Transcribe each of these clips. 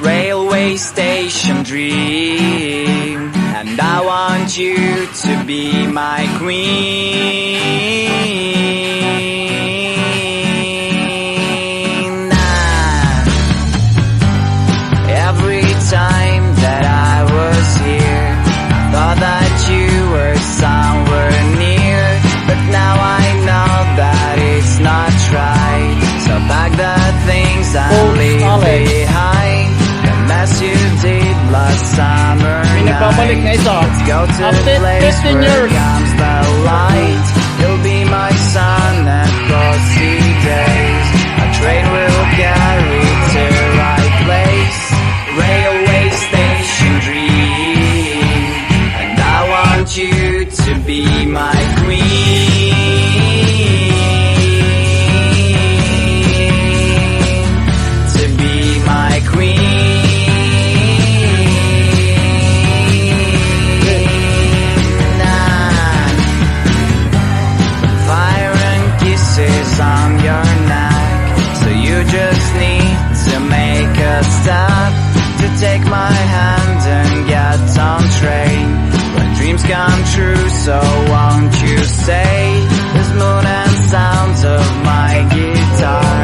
Railway station dream, and I want you to be my queen. Every time that I was here, I thought that you were somewhere near, but now I know that it's not right. So pack the things and leave behind the mess you did last summer night. Let's go to the place where comes the light. You'll be my sun across the days. A train will carry to the right place. Railway station dream, and I want you to be my queen. To be my queen. Fire and kisses on your neck, so you just need to make a step to take my hand and get on train. When dreams come true, so won't you say the smooth and sounds of my guitar,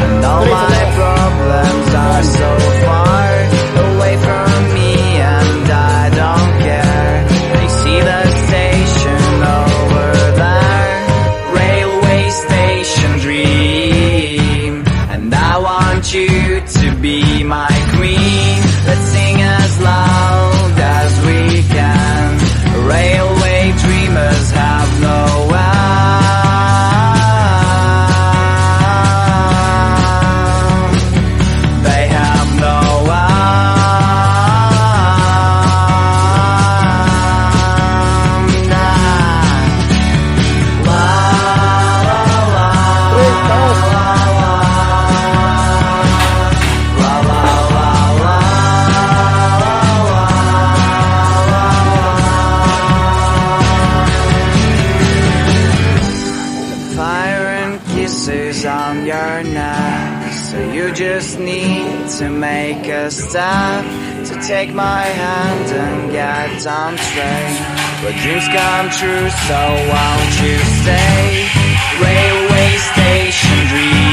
and all my problems are want you to be my queen. Let's sing as loud as we can. Railway dreamers have no end. They have no end. La la la fire and kisses on your neck. So you just need to make a step to take my hand and get on train. Where dreams come true, so won't you stay? Railway station dream.